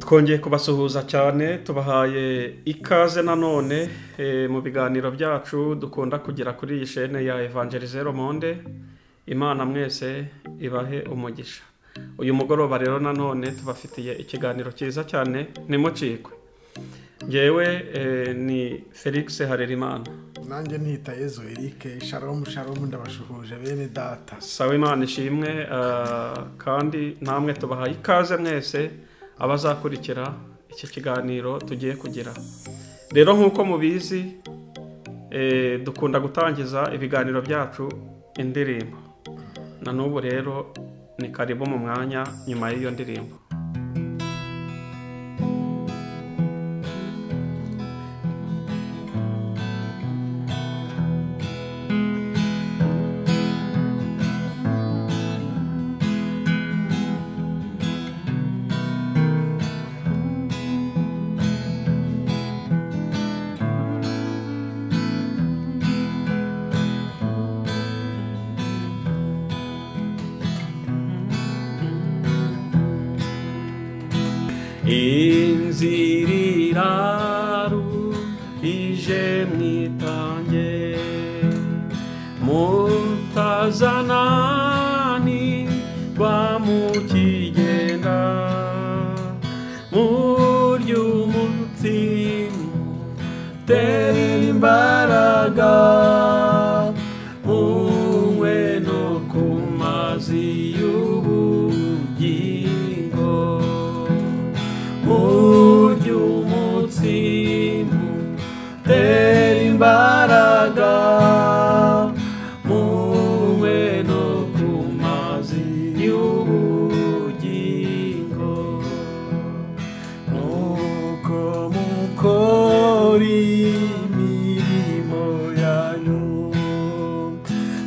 twongeye kubasuhuza cyane tubahaye ikaze nanone mu biganiro byacu dukunda kugira kuri iyi chaîne ya Evangelizero Monde. Imana mwese ibahe umugisha. Uyu mugoroba rero nanone tubafitiye ikiganiro cyiza cyane nimucikwe. Ngewe ni Félix Eric. Nanjye nita Eric. Shalom ndabashuhuje bene data. Sawa Imana ishimwe kandi namwe tubahaye ikaze mwese abazakurikira iki kiganiro tugiye kugira. Rero nkuko mubizi dukunda gutangiza ibiganiro byacu indirimbo. Na n'ubu rero ni karibu mu mwanya nyuma y'iyo ndirimbo. Inziriraru ije mwitange mutazanani bamukigenda muryumutima tera imbaraga numwe no kumazi y'ubugingo muryumutima tera imbaraga numwe no kumazi y'ubugingo nuko mukora imirimo yanyu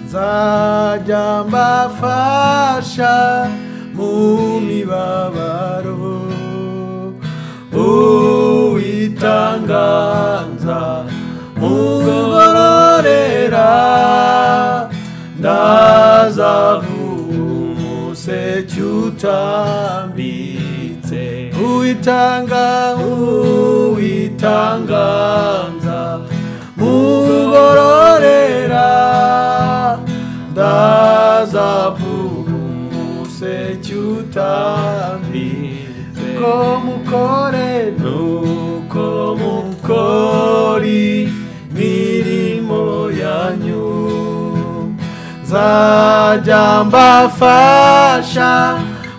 nzajya mbafasha mu mibabaro Uitanganza mugororera ndazavumuse cyutambitse uitanganza mugororera ndazavumuse cyutambitse komukore nuko mukori mirimo yanyu nzajya mbafasha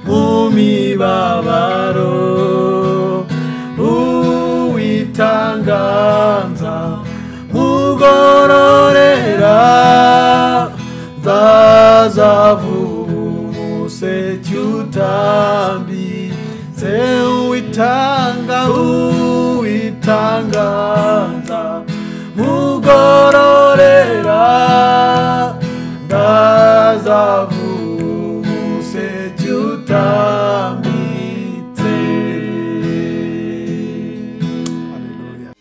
mu mibabaro uitanganza mugororera ndazavumuse cyutambitse uitanganza mugororera ndazavumuse cyutambitse. Haleluya.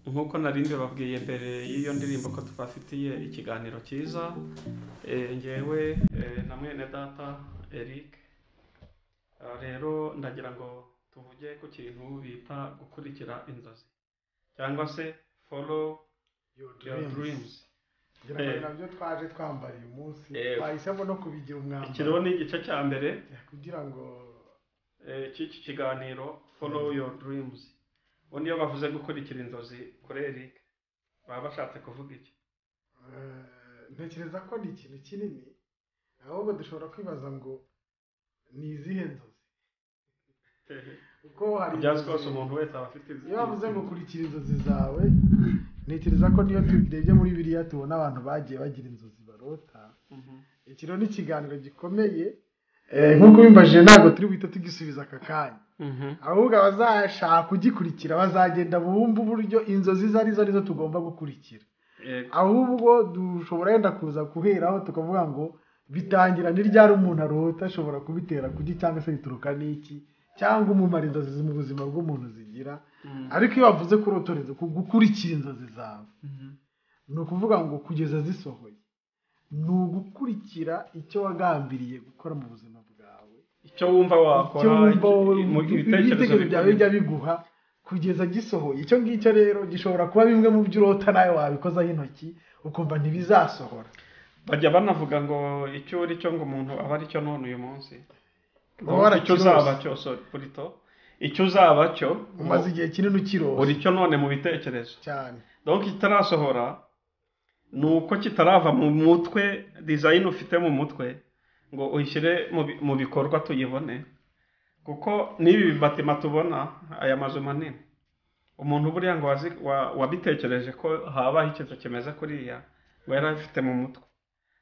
Nkuko narindi babwiye mbere y'iyo ndirimbo ko tubafitiye ikiganiro cyiza ngewe na mwene data Eric. Rero ndagira ngo tuvuge ku kintu bita gukurikira inzozi cyangwa se follow your dreams. Nabyo twaje twambara uyu munsi twahisemo no kubigira umwambaro. Ikiro ni igice cya mbere kugira ngo iki kiganiro follow your dreams. Undi yo bavuze gukurikira inzozi kuri Eric baba bashatse kuvuga iki? Ntekereza ko ni ikintu kinini ahubwo dushobora kwibaza ngo ni izihe nzozi uko hari byazwose umuntu wese abafite iyo bavuze ngo kurikira inzozi zawe ntekereza ko niyo turebye muri Bibiliya tubona abantu bagiye bagira inzozi barota. Ikiro ni ikiganiro gikomeye nkuko bimbajije ntabwo turi buhita tugisubiza aka kanya ahubwo abazashaka kugikurikira bazagenda bumva uburyo inzozi arizo tugomba gukurikira ahubwo dushobora yenda kuza guheraho tukavuga ngo bitangira ni ryari umuntu arota ashobora kubitera kugi cyangwa se bituruka n'iki cyangwa umumaro inzozi mu buzima bw'umuntu zigira. Ariko iyo bavuze kurotoreza gukurikira inzozi zawe ni ukuvuga ngo kugeza zisohoye ni ugukurikira icyo wagambiriye gukora mu buzima bwawe, icyo wumva wakora, ibitekerezo byawe bijya biguha kugeza gisohoye. Icyo ngicyo rero gishobora kuba bimwe mu byo urota nawe wabikozaho intoki ukumva ntibizasohora. Bajya banavuga ngo icyo uri cyo ngo umuntu aba ari cyo none uyu munsi, icyo uzaba cyo icyo uzaba cyo umaze igihe kinini ukirose uri cyo none mu bitekerezo cyane. donc kitarasohora nuko kitarava mu mutwe, design ufite mu mutwe ngo uyishyire mu bikorwa tuyibone. Kuko nibi batima tubona aya mazu manini, umuntu buriya ngo wabitekereje ko habaho ikintu kimeze kuriya ngo yarafite mu mutwe,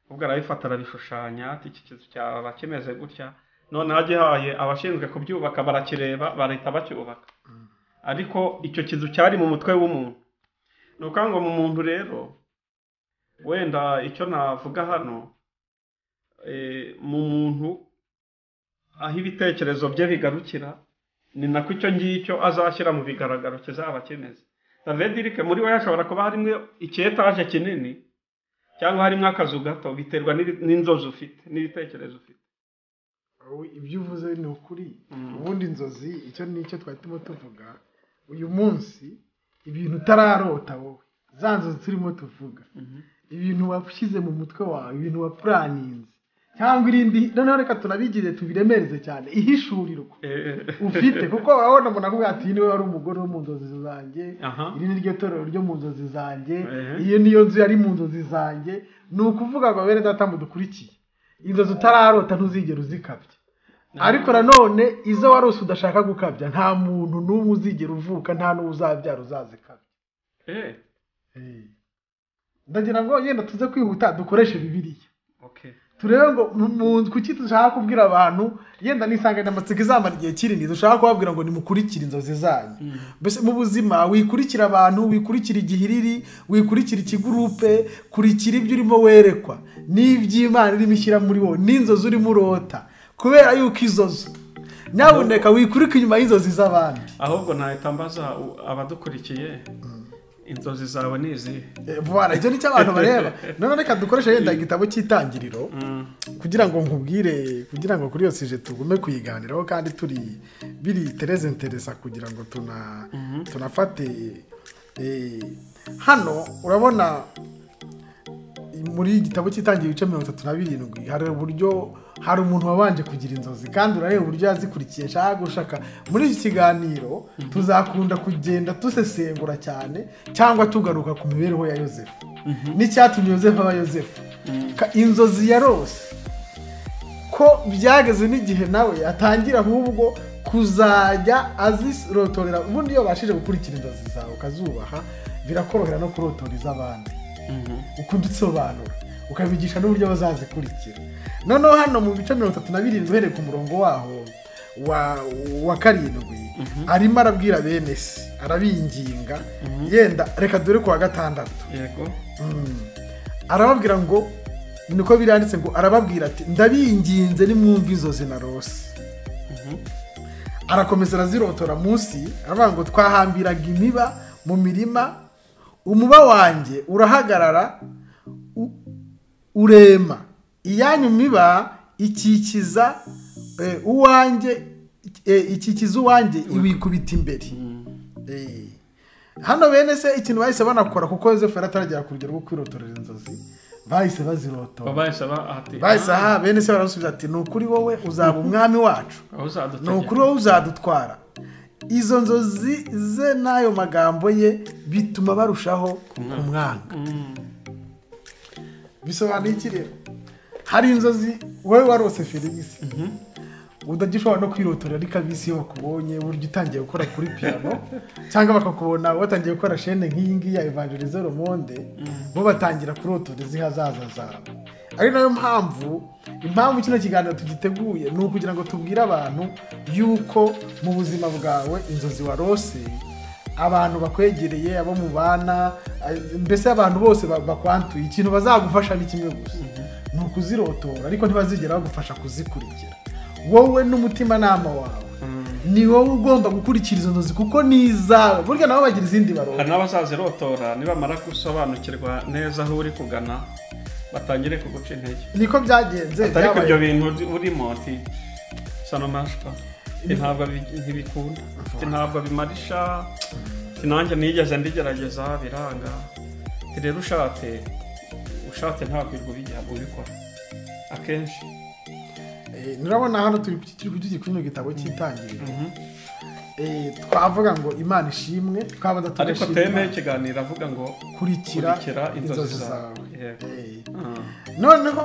ubwo arabifata arabishushanya ati iki kintu cyaba kimeze gutya, none hagihaye abashinzwe kubyubaka barakireba barahita bacyubaka. Ariko icyo kintu cyari mu mutwe w'umuntu. Nuko ngo mu muntu rero wenda icyo navuga hano mu muntu aho ibitekerezo bye bigarukira ni nako icyo ngicyo azashyira mu bigaragaro kizaba kimeze. ZIRIK muri we hashobora kuba harimo icyetaje kinini cyangwa harimo akazu gato, biterwa n'inzozi ufite n'ibitekerezo ufite. Ibyo uvuze ni ukuri. Ubundi inzozi icyo nicyo twari turimo tuvuga uyu munsi, ibintu utararota wowe, za nzozi turimo tuvuga, ibintu washyize mu mutwe wawe, ibintu wapuraninze cyangwa irindi, noneho reka tunabigize tubiremereze cyane, ihishurirwa ufite. Kuko wabona umuntu akubwira ati niwe wari umugore wo mu nzozi zanjye, iri ni ryo torero ryo mu nzozi zanjye, iyo niyo nzu yari mu nzozi zanjye. Ni ukuvuga ngo bene data mudukurikiye, inzozi utararota ntuzigera uzikabya. Ariko nanone izo warose udashaka gukabya nta muntu n'umwe uzigera uvuka, nta n'uwo uzabyara uzazikabya. Ndagira ngo yenda tuze kwihuta dukoreshe Bibiliya. Turebe ngo kuki dushaka kubwira abantu, yenda n'insanganyamatsiko izamara igihe kinini, dushaka kubabwira ngo nimukurikire inzozi zanyu. Mbese mu buzima wikurikira abantu, wikurikira igihiriri, wikurikira ikigurupe, kurikira ibyo urimo werekwa n'iby'Imana irimo ishyira muri wowe, n'inzozi urimo urota, kubera yuko izozo nyabuneka wikurika inyuma y'inzozi z'abandi. Ahubwo ntahita mbaza abadukurikiye, inzozi zawe nizi voilà, icyo nicyo abantu bareba. None reka dukoresha yenda igitabo cy'itangiriro kugira ngo nkubwire, kugira ngo kuri iyo sije tugume kuyiganiraho kandi turi biri tereze interesa, kugira ngo tunafate hano. Urabona muri igitabo cy'itangiriro ibice 37 hari uburyo, hari umuntu wabanje kugira inzozi kandi urareba uburyo yazikurikiye. Nshaka gushaka muri iki kiganiro tuzakunda kugenda dusesengura cyane cyangwa tugaruka ku mibereho ya Yosefu n'icyatumye Yosefu aba Yosefu, inzozi yarose ko byageze n'igihe nawe atangira ahubwo kuzajya azirotorera. Ubundi iyo bashije gukurikira inzozi zawe ukazubaha, birakorohera no kurotora iz'abandi, ukunda isobanura ukabigisha n'uburyo bazazikurikira. Noneho hano mu bice 37 uhereye ku murongo waho wa 7 arimo arabwira bene se, arabinginga. Yenda reka dore ku wa 6 yego arababwira ngo niko biranditse ngo, arababwira ati ndabinginze nimwumva inzozi narose. Arakomeza arazirotora munsi, aravuga ngo twahambiraga imiba mu mirima, umuba wanjye urahagarara urema, iyanyu miba ikikiza uwanjye, ikikiza uwanjye iwikubita imbere. Hano bene se ikintu bahise banakora, kuko Yosefu yarataragera ku rugero rwo kwirotorera inzozi, bahise bazirotora. Bahise bene se barasubiza ati ni ukuri wowe uzaba umwami wacu, ni ukuri wowe uzadutwara. Izo nzozi ze n'ayo magambo ye bituma barushaho kumwanga. Bisobanuye iki rero? Hari inzozi wowe warose Félix udagishobora no kwirotorera, ariko abisi iyo bakubonye buryo utangiye gukora kuri piano cyangwa bakakubona watangiye gukora chaîne nk'iyi ngiyi ya Evangeliseur Monde, bo batangira kurotorera izihazaza zawe. Ari nayo mpamvu kino kiganiro tugiteguye ni ukugira ngo tubwire abantu yuko mu buzima bwawe inzozi warose, abantu bakwegereye, abo mu bana, mbese abantu bose bakwantuye, ikintu bazagufasha ni kimwe gusa, ni ukuzirotora, ariko ntibazigera bagufasha kuzikurikira. Wowe n'umutima nama wawe ni wowe ugomba gukurikira izo nzozi, kuko nizawe. Burya nabo bagira izindi barota, hari n'abazazirotora nibamara gusobanukirwa neza aho uri kugana, batangire kuguca intege niko byagenze ariko ibyo bintu urimo ati sanomasha ntabwo ntibikunda ntabwo bimarisha nanjye nigeze ndigerageza biranga rero ushatse ntabwo ubikora akenshi nurabona hano turi kuri kino gitabo cy'itangiriro twavuga ngo Imana ishimwe twabada ariko teme ikiganiro avuga ngo kurikira inzozi zawe noneho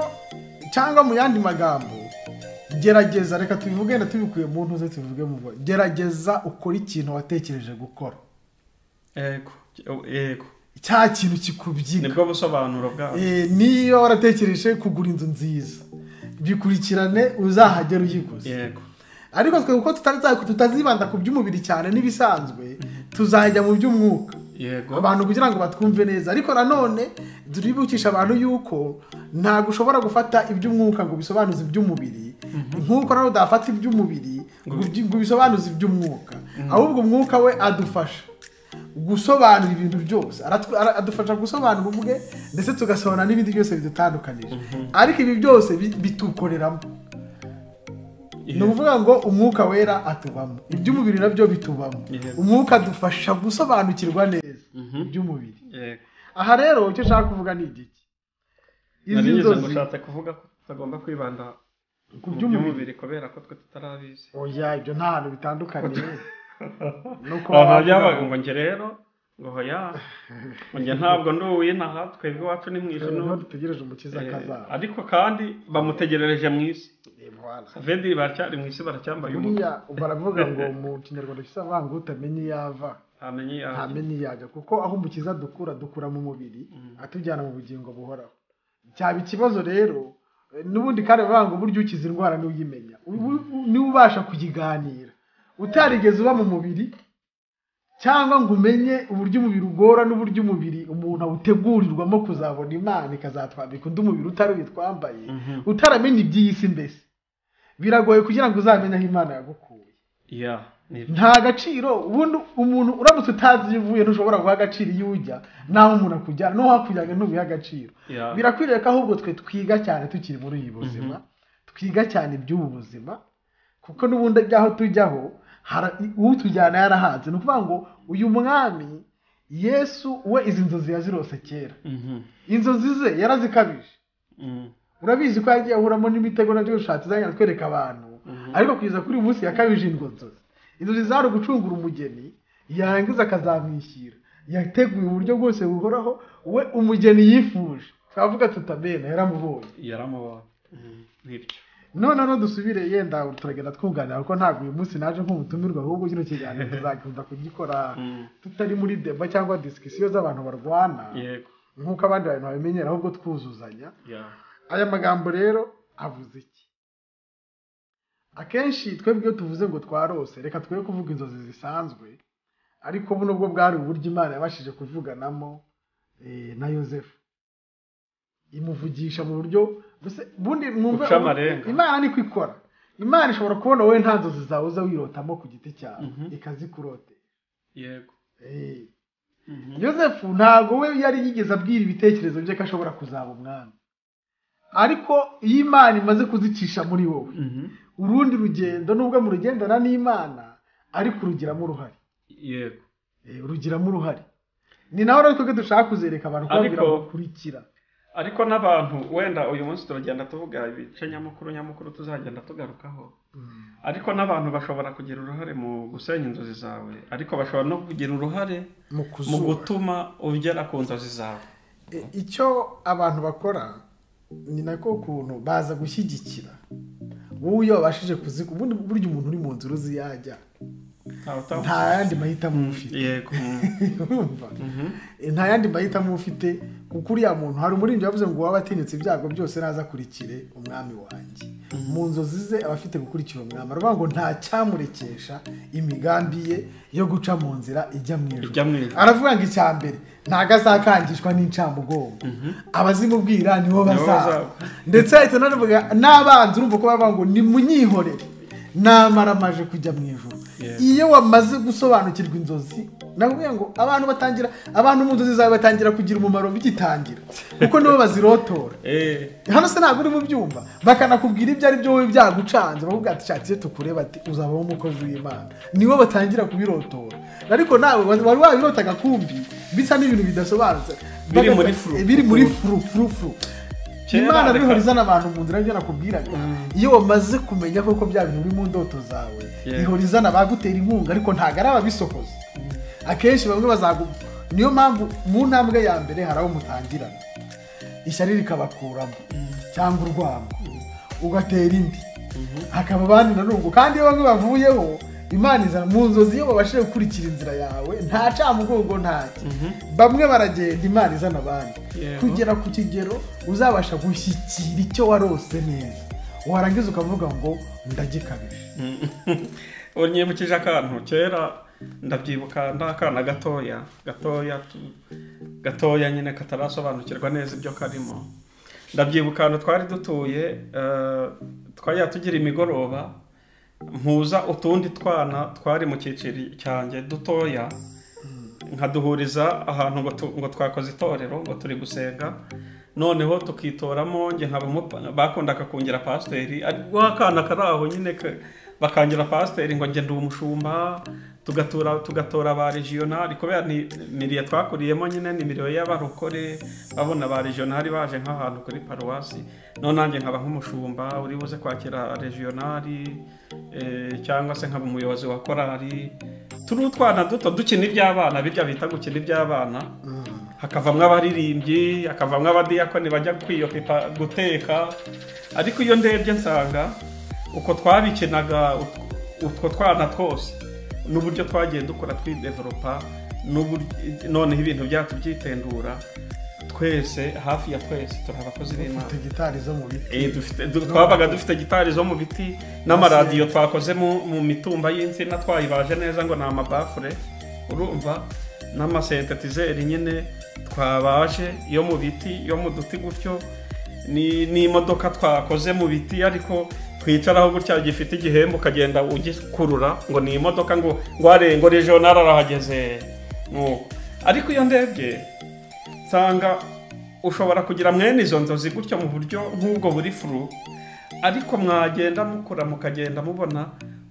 cyangwa mu yandi magambo gerageza reka tubivuge tubikuye mu ntuze tubivuge mu vuga gerageza ukora ikintu watekereje gukora yego cya kintu kikubyina nibwo busobanuro bwawe niyo waratekereje kugura inzu nziza bikurikirane uzahagera uyiguze yego ariko twe uko tutazibanda ku by'umubiri cyane n'ibisanzwe tuzajya mu by'umwuka yego abantu kugira ngo batwumve neza ariko nanone turibukisha abantu yuko ntago ushobora gufata iby'umwuka ngo bisobanuze iby'umubiri nk'uko nawe udafata iby'umubiri ngo bisobanuze iby'umwuka ahubwo umwuka we adufasha gusobanura ibintu byose adufasha gusobanura ubwe ndetse tugasobanura n'ibindi byose bidutandukanije ariko ibi byose bitukoreramo ni ukuvuga ngo umwuka wera atubamo iby'umubiri nabyo bitubamo umwuka adufasha gusobanukirwa neza iby'umubiri aha rero icyo nshaka kuvuga ni igiki izi nzozi ushatse kuvuga ko tutagomba kwibanda ku by'umubiri kubera ko twe tutarabizi oya ibyo nta hantu bitandukaniye nuko yabaga ngo nge rero ngo hoya nge ntabwo nduwinaha twebwe iwacu ni mu ijuru dutegereje umukiza akazaba ariko kandi bamutegerereje mu isi savedi baracyari mu isi baracyambaye buriya baravuga ngo mu kinyarwanda gisa vanga utamenye yava ntamenye yajya kuko aho umukiza dukura mu mubiri atujyana mu bugingo buhoraho cyaba ikibazo rero n'ubundi kandi bavuga ngo buryo ukiza indwara n'uyimenya niwe ubasha kuyiganira utarigeze uba mu mubiri cyangwa ngo umenye uburyo umubiri ugora n'uburyo umubiri umuntu awutegurirwamo kuzabona Imana ikazatwambika undi umubiri utari witwambaye utaramenya iby'isi mbese biragoye kugira ngo uzamenye aho Imana yagukuye nta gaciro umuntu uramutse utazi iyo uvuye ntushobora guha agaciro iyo ujya naho umuntu akujyana no hakujyanye ntubiha agaciro birakwiriye ko ahubwo twe twiga cyane tukiri muri iyi buzima twiga cyane iby'ubu buzima kuko n'ubundi byaho tujyaho utujyana yarahanze ni ukuvuga ngo uyu mwami Yesu we izi nzozi yazirose kera inzozi ze yarazikabije urabizi ko yagiye ahuramo n'imitego nabyo ushatse zanya twereka abantu ariko kugeza kuri uyu munsi yakabije inzozi zari ugucungura umugeni yarangiza akazamwishyira yateguye uburyo bwose buhoraho we umugeni yifuje twavuga tutamena yaramubonye nibyo none dusubire yenda turagenda twunganira kuko ntabwo uyu munsi naje nk'umutumirwa ahubwo kino kiganiro tuzakunda kugikora tutari muri deba cyangwa discussion z'abantu barwana nk'uko abandi bantu babimenyera ahubwo twuzuzanya aya magambo rero avuze iki akenshi twebwe iyo tuvuze ngo twarose reka twe kuvuga inzozi zisanzwe ariko buno bwo bwari uburyo Imana yabashije kuvuganamo na Yosefu imuvugisha mu buryo bundi mwumve Imana niko ikora Imana ishobora kubona wowe nta nzozi zawe uza wirotamo ku giti cyawe ikazikurote yego Yosefu ntago we yari yigeze abwira ibitekerezo bye ko ashobora kuzaba umwami ariko iyo Imana imaze kuzicisha muri wowe urundi rugendo nubwo mu rugendana n'Imana ariko urugiramo uruhare yego urugiramo uruhare ni naho rero twebwe dushaka kuzereka abantu kubabwira gukurikira ariko n'abantu wenda uyu munsi turagenda tuvuga ibice nyamukuru tuzagenda tugarukaho ariko n'abantu bashobora kugira uruhare mu gusenya inzozi zawe ariko bashobora no kugira uruhare mu gutuma ugera ku nzozi zawe icyo abantu bakora ni nako ukuntu baza gushyigikira wowe iyo wabashije kuzika ubundi buryo umuntu uri mu nzira uzi yajya nta yandi mahitamo ufite nta yandi mahitamo ufite kuko uriya muntu hari umuririmbyi yavuze ngo waba atinyitse ibyago byose naza akurikire umwami wanjye mu nzozi ze aba afite gukurikira umwami aravuga ngo nta cyamurekesha imigambi ye yo guca mu nzira ijya mu ijuru aravuga ngo icya mbere ntago azakangishwa n'incamugongo abazimubwira nibo bazaba ndetse ahita n'abanzi urumva ko bavuga ngo nimunyihorere namara amaje kujya mu ijuru. Iyo wamaze gusobanukirwa inzozi nakubwiye ngo abantu mu nzozi zawe batangira kugira umumaro bigitangira kuko nibo bazirotora. Hano se ntabwo uri mu byumva bakanakubwira ibyo ari byo wowe byagucanze bavuga ati cyatiye tukureba ati uzabaho umukozi w'Imana, nibo batangira kubirotora. Ariko nawe wari wabirotaga kumbi bisa n'ibintu bidasobanutse biri muri furu. Imana rero izana abantu mu nzira y'ibyo nakubwiraga. Iyo wamaze kumenya koko bya bintu biri mu ndoto zawe ihorizana bagutera inkunga ariko ntago ari ababisokoza. Akenshi bamwe niyo mpamvu mu ntambwe ya mbere haraho mutangirana ishyari rikabakuramo cyangwa urwango ugatera indi hakaba abandi nanubwo kandi iyo bamwe bavuyeho Imana izana mu nzozi iyo babashije gukurikira inzira yawe nta camugongo ntaki. Bamwe baragenda Imana izana abandi kugera ku kigero uzabasha gushyikira icyo warose neza warangiza ukavuga ngo ndagikabije. Unyibukije akantu kera ndabyibuka ndakana gatoya nyine katarasobanukirwa neza ibyo karimo. Ndabyibuka ahantu twari dutuye twajya tugira imigoroba mpuza utundi twana twari mu cyiciri cyanjye dutoya nkaduhuriza ahantu ngo twakoze itorero ngo turi gusenga noneho tukitoramo nge bakundaga kungira pasiteri wakana karaho nyine bakangira pasiteri ngo nge ndi umushumba tugatora ba regionali kubera ni miriye twakuriyemo nyine ni miriye y'abarokore babona ba regionali baje nk'ahantu kuri paruwasi none nanjye nkaba nk'umushumba uri buze kwakira regionali cyangwa se nkaba umuyobozi wa korali turi utwana duto dukina iby'abana birya bita gukina iby'abana hakavamwe abaririmbyi hakavamwe abadiyakoni bajya kwiyopipa guteka ariko iyo ndebye nsanga uko twabikinaga utwo twana twose n'uburyo twagiye dukora twidevelopa noneho ibintu byacu byitendura twese hafi ya twese turi abakozi b'Imana. Dufite gitari zo mu biti twabaga dufite gitari zo mu biti n'amaradiyo twakoze mu mitumba y'insina twayibaje neza ngo ni amabafure urumva n'amasentetizeri nyine twabaje yo mu biti yo mu duti gutyo n'imodoka twakoze mu biti ariko twicaraho gutya gifite igihembo ukagenda ugikurura ngo ni imodoka ngo warengo regional arahageze nuko ariko iyo ndebye nsanga ushobora kugira mwene izo nzozi gutyo mu buryo nk'ubwo buri furu ariko mwagenda mukura mukagenda mubona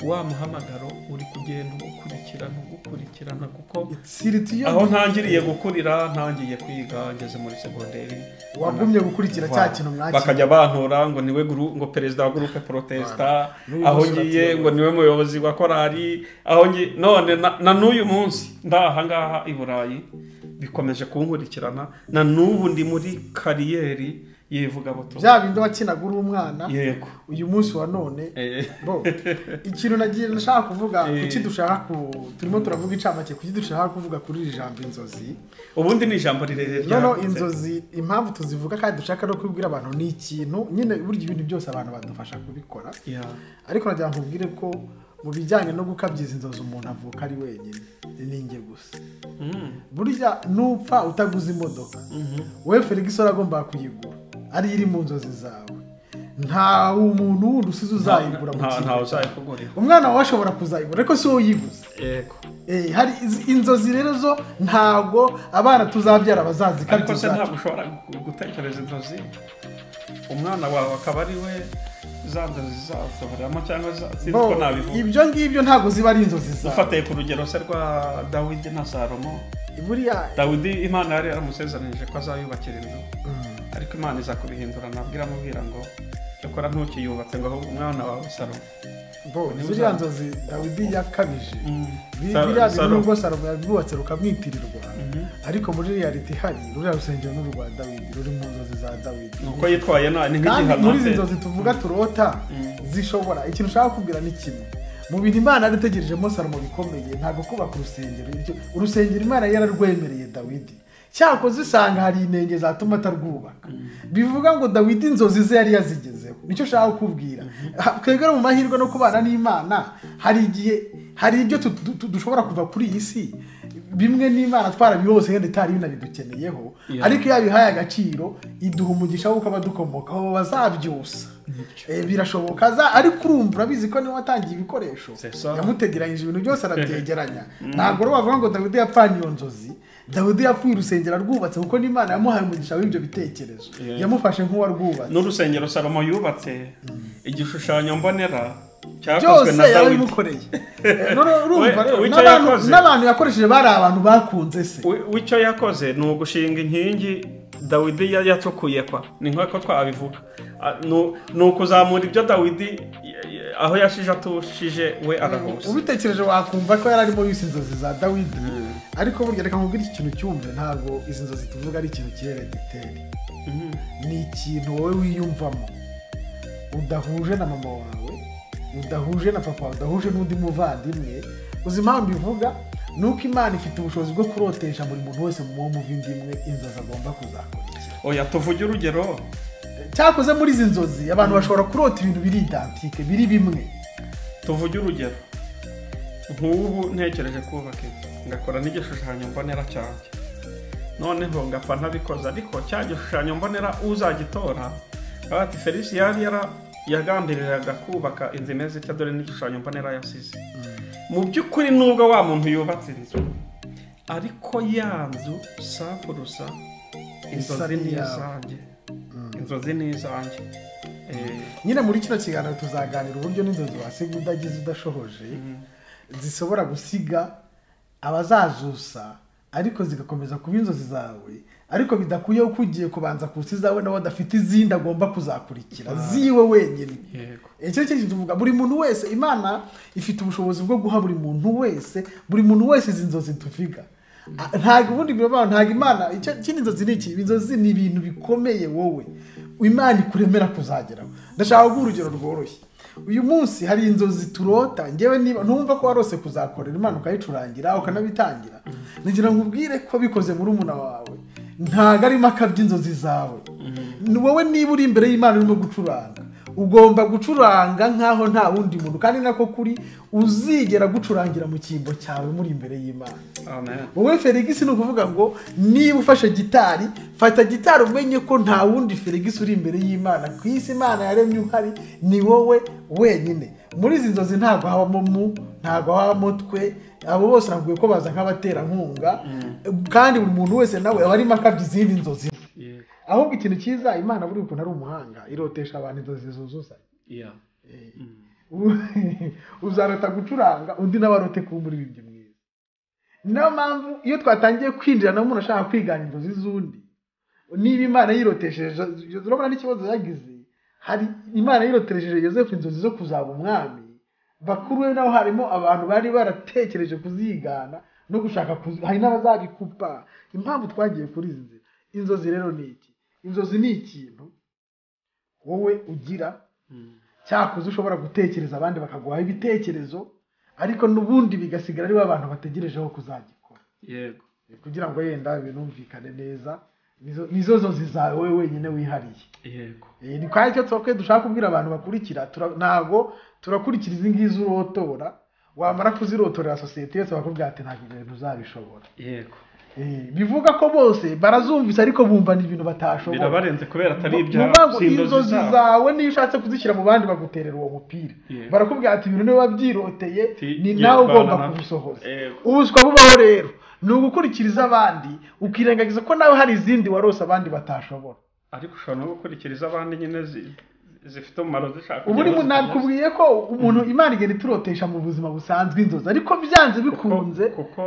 wa muhamagaro uri kugenda ugukurikirana kuko aho ntangiriye gukurira ntangiye kwiga ngeze muri segonderi wagumye gukurikira cya kintu mwakira bakajya bantura ngo niwe ngo perezida wa groupe protesta aho ngiye ngo niwe muyobozi wa korali aho none na n'uyu munsi ndaha ngaha i Burayi bikomeje kunkurikirana na n'ubu ndi muri kariyeri yivuga buto bya bindi wakinaga uri umwana yego uyu munsi wa none bo ikintu nagiye nashaka kuvuga kuki dushaka turimo turavuga icamake kuki dushaka kuvuga kuri iri jambo inzozi ubundi ni ijambo rirerire no inzozi impamvu tuzivuga kandi dushaka no kubwira abantu ni ikintu nyine burya ibintu byose abantu badufasha kubikora ariko nagira nkubwire ko mu bijyanye no gukabyiza inzozi umuntu avuka ari wenyine ni nge gusa burya nupfa utaguze imodoka we Félix uragomba kuyigura ari iri mu nzozi zawe nta umuntu wundi usize uzayigura mu kintu nta uzayikugurira umwana wawe ashobora kuzayigura ariko si wowe uyiguze yego hari inzozi rero zo ntago abana tuzabyara bazazikabyiza ariko se ntabwo ushobora gutekereza inzozi umwana wawe akaba ari we zanze zizasohoramo cyangwa sinko nabivuga ibyo ngibyo ntago ziba ari inzozi zawe ufatiye ku rugero se rwa Dawidi na Salomo buriya Dawidi Imana yari yaramusezeranyije ko azayubakira inzu ariko Imana iza kubihindura nabwira ngo cyokora ntukiyubatse ngo ahubwo umwana wawe Salomo ziriya nzozi Dawidi yakabije biriya bintu nubwo Salomo yabubatse rukamwitirirwa ariko muri reality hari ruriya rusengero n'urwa Dawidi ruri mu nzozi za Dawidi nuko yitwaye ni nk'igihano muri izi nzozi tuvuga turota zishobora ikintu ushaka kubwira ni kimwe mu bintu Imana yaritegerejemo Salomo bikomeye ntabwo kubaka urusengero Imana yararwemereye Dawidi cyakoze usanga hari inenge zatuma atarwubaka bivuga ngo Dawidi inzozi ze yari yazigezeho nicyo ushaka kubwira twebwe mu mahirwe no kubana n'Imana hari igihe hari ibyo dushobora kuva kuri iyi si bimwe n'Imana twarabirose kandi itari binabidukeneyeho ariko yabihaye agaciro iduha umugisha wo kuba dukomokaho bazabyusa birashoboka za ariko urumva urabizi ko niwe watangiye ibikoresho yamutegeranyije ibintu byose arabyegeranya ntabwo rero bavuga ngo Dawidi yapfanye iyo nzozi Dawidi yapfuye urusengero arwubatse kuko n'Imana yamuhaye umugisha w'ibyo bitekerezo yamufashe nk'uwarwubatse n'urusengero Salomo yubatse igishushanyo mbonera cyakozwe na Dawidi n'abantu yakoresheje bari abantu bakunze se w'icyo yakoze ni ugushinga inkingi Dawidi yacukuye kwa ni nk'uko twabivuga ni ukuzamura ibyo Dawidi aho yashije atushije we arahose ubitekereje wakumva ko yari arimo yise inzozi za Dawidi ariko burya reka nkubwire iki kintu cyumve ntabwo izi nzozi tuvuga ari ikintu kiherediteri ni ikintu wowe wiyumvamo udahuje na mama wawe udahuje na papa udahuje n'undi muvandimwe uzi impamvu bivuga nuko Imana ifite ubushobozi bwo kurotesha buri muntu wese mu muvindimwe inzozi agomba kuzakurikira oya tuvuge urugero cyakoze muri izi nzozi abantu bashobora kurota ibintu biri identique biri bimwe tuvuge urugero nk'ubu ntekereje kubaka ngakora n'igishushanyo mbonera cyanjye noneho ngapfa ntabikoze ariko cya gishushanyo mbonera uzagitora ati Félix yagambiriraga kubaka inzu imeze itya dore n'igishushanyo mbonera yasize mu by'ukuri nubwo wa muntu yubatse inzu ariko ya nzu sapurusa inzozi ni izanjye nyine muri kino kiganiro tuzaganira uburyo n'inzozi wasiga udagize udashohoje zishobora gusiga abazazusa ariko zigakomeza kuba inzozi zawe ariko bidakuye uko ugiye kubanza kusi zawe nawe adafite izindi agomba kuzakurikira ziwe wenyine icyo kintu tuvuga buri muntu wese Imana ifite ubushobozi bwo guha buri muntu wese izi nzozi tuviga ntabwo ubundi birabaho ntabwo Imana ikindi nzozi ni iki inzozi ni ibintu bikomeye wowe Imana ikuremera kuzageraho ndashaka kuguha urugero rworoshye uyu munsi hari inzozi turota ngewe niba ntumva ko warose kuzakorera Imana ukayicurangira ukanabitangira nagira ngo ubwire ko bikoze muri umuna wawe ntago arimo akabya inzozi zawe wowe niba uri imbere y'Imana urimo gucuranga ugomba gucuranga nkaho nta wundi muntu kandi nako kuri uzigera gucurangira mu cyimbo cyawe muri imbere y'Imana amen wowe Félix ni ukuvuga ngo niba ufashe gitari fata gitari umenye ko nta wundi Félix uri imbere y'Imana ku isi Imana yaremye uhari ni wowe wenyine muri izi nzozi ntago habamo ntago habamo twe abo bose navuye ko baza nk'abaterankunga kandi buri muntu wese nawe aba arimo akabya izindi nzozi ahubwo ikintu cyiza Imana buri ukuntu ari umuhanga irotesha abantu inzozi zuzuzanya uzarota gucuranga undi nawe arote kuba umuririmbyi mwiza niyo mpamvu iyo twatangiye kwinjira na umuntu ashaka kwigana inzozi z'undi niba Imana yirotesheje urabona n'ikibazo yagize hari Imana yirotesheje Yosefu inzozi zo kuzaba umwami bakuru we naho harimo abantu bari baratekereje kuzigana no gushaka hari n'abazabikupa impamvu twagiye kuri izi nzira inzozi rero ni iki inzozi ni ikintu wowe ugira cyakoze ushobora gutekereza abandi bakaguha ibitekerezo ariko n'ubundi bigasigara ari abantu bategerejeho kuzagikora yego kugira ngo yenda binumvikane neza nizo nzozi zawe wewe wenyine wihariye yego ni kwa icyo tsoke dushaka kubwira abantu bakurikira ntago turakurikira izi ngizi urotora wamara kuzirotorera societe yose bakubwira ati ntabwo ibintu uzabishobora yego bivuga ko bose barazumvise ariko bumva ni ibintu batashobora birabarenze kubera atari ibya inzozi zawe niyo ushatse kuzishyira mu bandi baguterera uwo mupira barakubwira ati ibintu niba wabyiroteye ni nawe ugomba kubisohoza ubuswa bubaho rero ni ugukurikiriza abandi ukirengagiza ko nawe hari izindi warose abandi batashobora ariko ushobora no gukurikiriza abandi nyine zifite umumaro zishaka ubu ni nakubwiye ko umuntu Imana igenda iturotesha mu buzima busanzwe inzozi ariko byanze bikunze kuko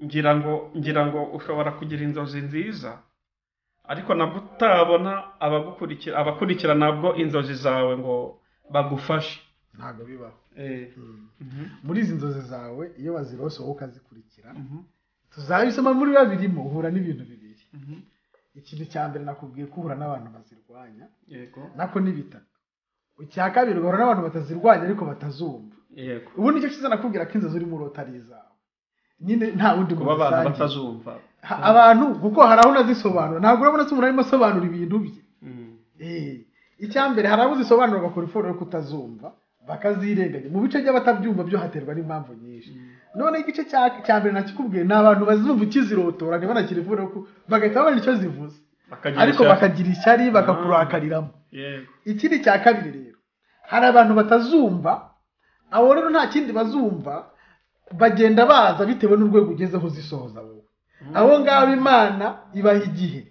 ngira ngo ushobora kugira inzozi nziza ariko nabwo utabona abakurikira nabwo inzozi zawe ngo bagufashe ntabwo bibaho muri izi nzozi zawe iyo wazirose wowe ukazikurikira tuzabisoma muri babirimo uhura n'ibintu bibiri ikintu cya mbere nakubwiye ko uhura n'abantu bazirwanya nako ni bitatu icya kabiri ugahura n'abantu batazirwanya ariko batazumva ubu nicyo cyiza nakubwira ko inzozi urimo urota ari izawe nyine nta wundi muntu abantu batazumva abantu kuko hari aho unazisobanura ntabwo urabona ko umuntu arimo asobanura ibintu bye icya mbere hari abo uzisobanura bagakora iforo yo kutazumva bakazirenganya mu bice by'abatabyumva byo haterwa n'impamvu nyinshi none igice cya mbere nakikubwiye ni abantu bazumva ikizirotora ntibanakire iforo bagahita babona icyo zivuze ariko bakagira ishyari bakakurakariramo. Ikindi cya kabiri rero, hari abantu batazumva, abo rero nta kindi bazumva, bagenda baza bitewe n'urwego ugezeho zisohoza wowe. Abo ngabo Imana ibaha igihe,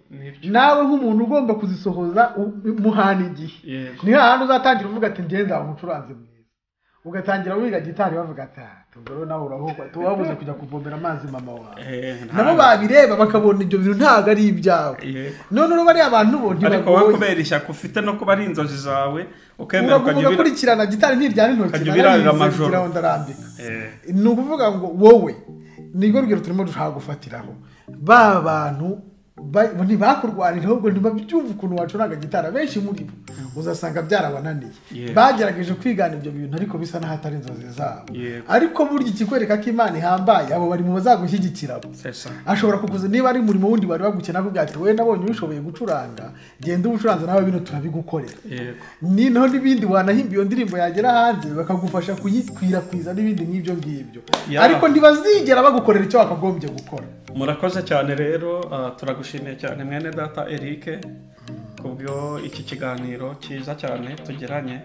nawe nk'umuntu ugomba kuzisohoza muhana igihe. Ni hahandi uzatangira uvuga ati njye nzaba umucuranzi mwiza, ugatangira wiga gitari bavuga ati tubwo nawe urahogwa tuwabuze kujya kuvomera amazi mama wawe. Nabo babireba bakabona ibyo bintu ntago ari ibyawe. None bari abantu bo ariko wowe kubera ishyaka ufite no kuba ari inzozi zawe ukemera ukakurikirana gitari ntiryana intoki narambika ndarambika. Ni ukuvuga ngo wowe nigo rugero turimo dushaka gufatiraho ba bantu ntibakurwanira ahubwo ntibabyumva ukuntu wacuranga gitara. Benshi muri bo uzasanga byarabananiye, bagerageje kwigana ibyo bintu ariko bisa n'ahatari inzozi zabo. Ariko burya ikikwereka ko Imana ihambaye, abo bari mu bazagushyigikira. Ashobora kukuza niba ari umurimo wundi bari bagukena kugira ati we nabonye ubishoboye gucuranga, genda ubucuranza nawe bino turabigukorera. Noneho n'ibindi wanahimba iyo ndirimbo yagera hanze bakagufasha kuyikwirakwiza n'ibindi nk'ibyo ngibyo, ariko ntibazigera bagukorera icyo wakagombye gukora. Murakoze cyane rero, turagushimiye cyane mwene data Eric kubwo iki kiganiro cyiza cyane tugiranye.